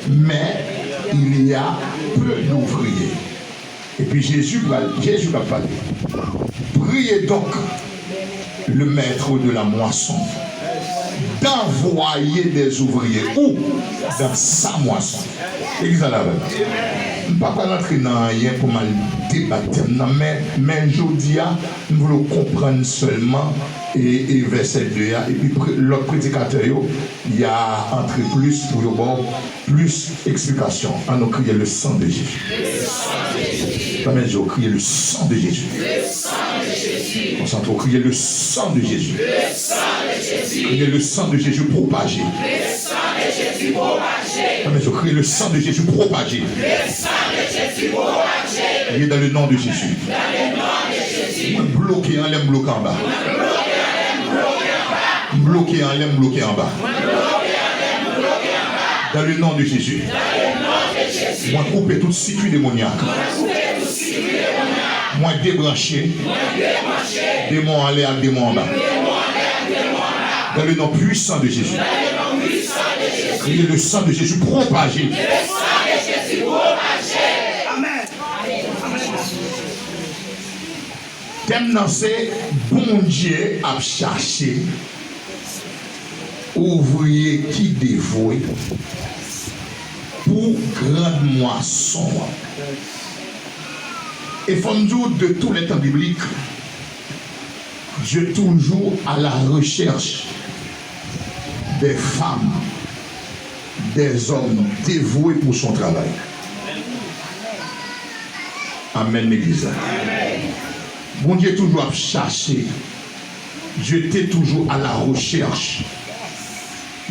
mais il y a peu d'ouvriers. Et puis Jésus va parler. Priez donc le maître de la moisson d'envoyer des ouvriers où? Dans sa moisson. Église à la veille. Je ne vais pas rentrer dans rien pour mal débattre, mais je dis, nous voulons comprendre seulement et verset 2, et puis l'autre prédicateur, il y a entré plus pour le bon, plus explication. On a crié le sang de Jésus. Amen, j'ai crié le sang de Jésus. On s'entend crier le sang de Jésus. Crier le sang de Jésus propagé. Amen, j'ai crié le sang de Jésus propagé. Il est dans le nom de Jésus. Bloqué en l'air, bloqué en bas. Bloqué en l'air, bloqué en bas. Dans le nom de Jésus. Moi, couper tout circuit démoniaque. Moi, débrancher. Démon en l'air, démon en bas. Dans le nom puissant de Jésus. Criez le sang de Jésus propagé. Amen. Thème dans c'est bon Dieu a cherché ouvrier qui dévoué pour grande moisson. Et fondou de tous les temps bibliques, Dieu toujours à la recherche des femmes, des hommes dévoués pour son travail. Amen, l'Église. Bon Dieu toujours à chercher. Dieu était toujours à la recherche.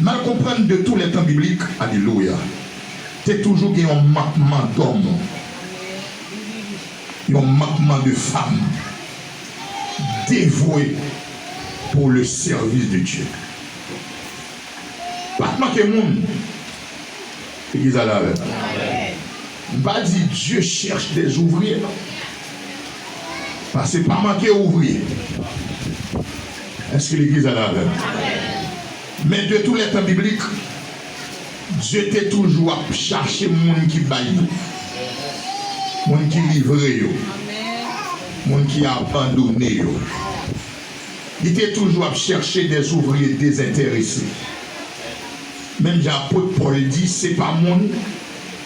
Mal comprendre de tous les temps bibliques, alléluia. C'est toujours qu'il y a un manquement d'hommes. Il y a un manquement de femmes dévouées pour le service de Dieu. Pas manquer de monde. L'église à la veille. On va dire Dieu cherche des ouvriers. Parce que pas manquer d'ouvriers. Est-ce que l'église à la veille? Mais de tous les temps bibliques, Dieu était toujours à chercher les gens qui baillent, les gens qui livrent, les gens qui abandonnent. Il était toujours à chercher des ouvriers désintéressés. Même l'apôtre Paul dit, ce n'est pas les gens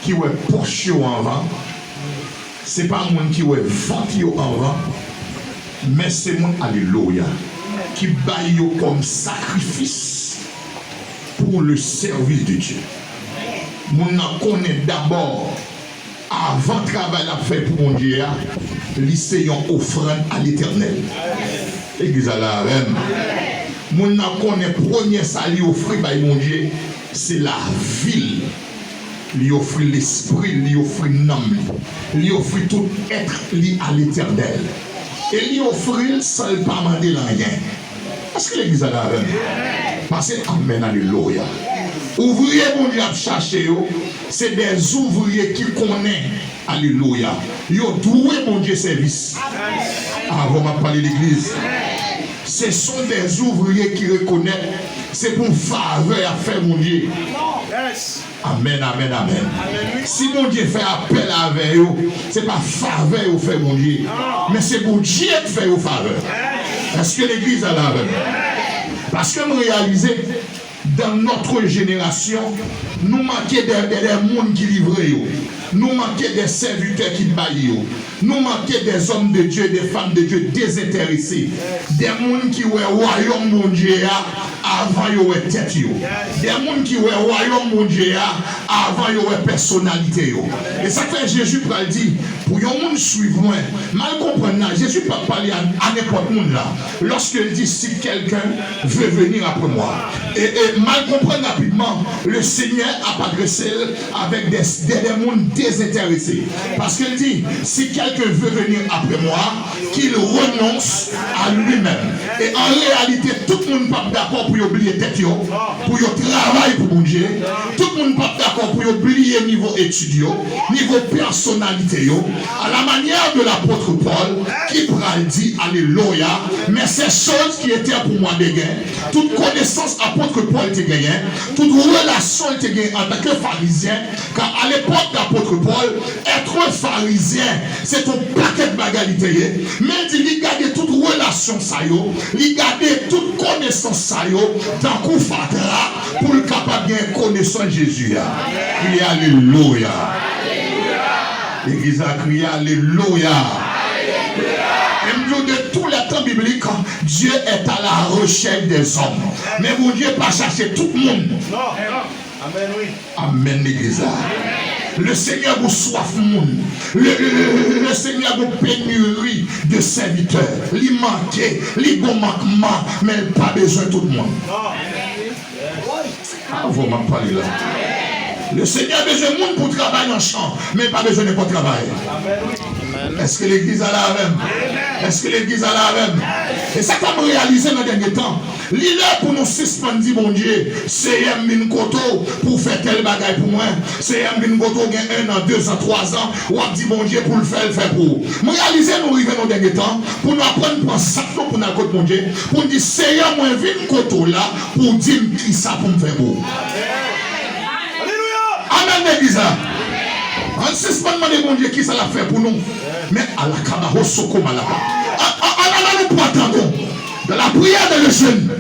qui ont poche en vent, ce n'est pas les gens qui ont vent en vent, mais c'est les gens, alléluia, qui baillent comme sacrifice pour le service de Dieu. Nous connaissons d'abord, avant de travailler à faire pour mon Dieu, c'est une offrande à l'Éternel. Église à la reine. Nous connaissons le premier salut offert par mon Dieu, c'est la ville. Lui offre l'esprit, lui offre l'âme, lui offre tout être lié à l'Éternel. Et lui offre sans ne pas demander rien. Est-ce que l'église a la reine? Parce que, amen, alléluia. Ouvriers, mon Dieu, à chercher, c'est des ouvriers qui connaissent, alléluia. Ils ont doué, mon Dieu, service. Avant de parler de l'église, ce sont des ouvriers qui reconnaissent, c'est pour faveur à faire, mon Dieu. Amen, amen, amen. Si mon Dieu fait appel avec eux, ce n'est pas faveur au fait, mon Dieu, mais c'est pour Dieu qui fait au faveur. Est-ce que l'église a la veille? Parce que nous réalisons, dans notre génération, nous manquons des mondes qui livrent, nous manquons des serviteurs qui baillent, nous manquons des hommes de Dieu, des femmes de Dieu désintéressés, des mondes qui ont le royaume mon Dieu avant de tête, des mondes qui ont le royaume mon Dieu avant de personnalité. Et ça fait Jésus pour dire, pour un monde suivre moi, mal comprendre, Jésus peut parler à n'importe qui là, lorsqu'il dit si quelqu'un veut venir après moi. Et mal comprendre rapidement, le Seigneur a adressé avec des mondes désintéressés. Parce qu'il dit, si quelqu'un veut venir après moi, qu'il renonce à lui-même. Et en réalité, tout le monde n'est pas d'accord pour oublier tête, pour travailler pour mon Dieu. Tout le le monde pas d'accord pour oublier niveau étudiant, niveau personnalité, à la manière de l'apôtre Paul, qui pral dit alléluia, mais ces choses qui étaient pour moi des gains, toute connaissance apôtre Paul te gagné, toute relation te gagné en tant que pharisien, car à l'époque d'apôtre Paul, être pharisien, c'est ton paquet de bagalité, mais il garde toute relation ça yo, il garde toute connaissance ça yo, tant qu'on fatra pour le capable de connaissance Jésus. Criez alléluia. L'église a crié alléluia. Et de tous les temps bibliques, Dieu est à la recherche des hommes. Mais mon Dieu pas chercher tout le monde. Amen, oui. Amen, l'église. Le Seigneur vous soif monde. Le Seigneur vous pénurie de serviteurs. Il manque, il bon manquement, mais il pas besoin de tout le monde. Ah, vous m'en parlez là. Le Seigneur a besoin de monde pour travailler en champ, mais pas besoin de travail. Est-ce que l'église a la même? Est-ce que l'église a la même? Et ça qu'on réalisé dans le dernier temps. L'île pour nous suspendre, mon Dieu, c'est un koto pour faire tel bagaille pour moi. C'est un koto qui a 1 an, 2 ans, 3 ans. Ou a dit, mon Dieu, pour le faire pour. Nous réaliser, nous arrivons dans le dernier temps, pour nous apprendre pour ça, pour nous côté mon Dieu, pour nous dire, c'est un moins 20 koto là, pour dire qui ça pour me faire pour. Amen, l'église. En suspendement de mon Dieu, qui ça l'a fait pour nous? Mais à la cabaret, soko malaka. Nous pour attendre. Dans la prière de le jeune,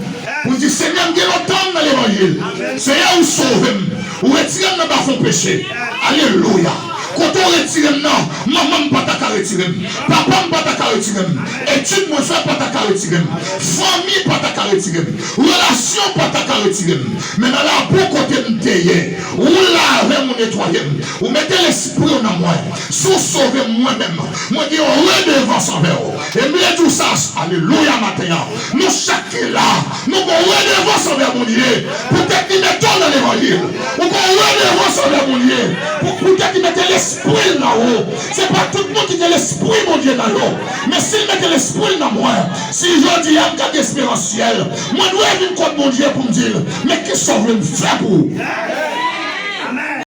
pour dire Seigneur, il y a longtemps dans l'évangile. Seigneur, vous sauvez, vous retirez dans le péché. Alléluia. Quand on retire, non, maman ne pas ta retirer, papa ne pas ta retirer, études mon frère pas ta retirer, famille pas ta retirer, relation pas ta retirer. Mais dans la peau côté de terre, où lavez mon nettoyer, où mettez l'esprit en moi, sous sauver moi-même, moi dis redevance envers vous. Et bien tout ça, alléluia matin, nous chaque là, nous redevance envers mon Dieu, pour que nous mettons dans l'évangile, pour qu'on redevance envers mon Dieu, pour que nous mettons l'esprit là-haut. C'est pas tout le monde qui a l'esprit, mon Dieu, là-haut. Mais s'il met l'esprit dans moi, si je dis, il y a un cas d'espérance ciel, moi, je dois venir contre mon Dieu pour me dire, mais qui sauve le fait pour?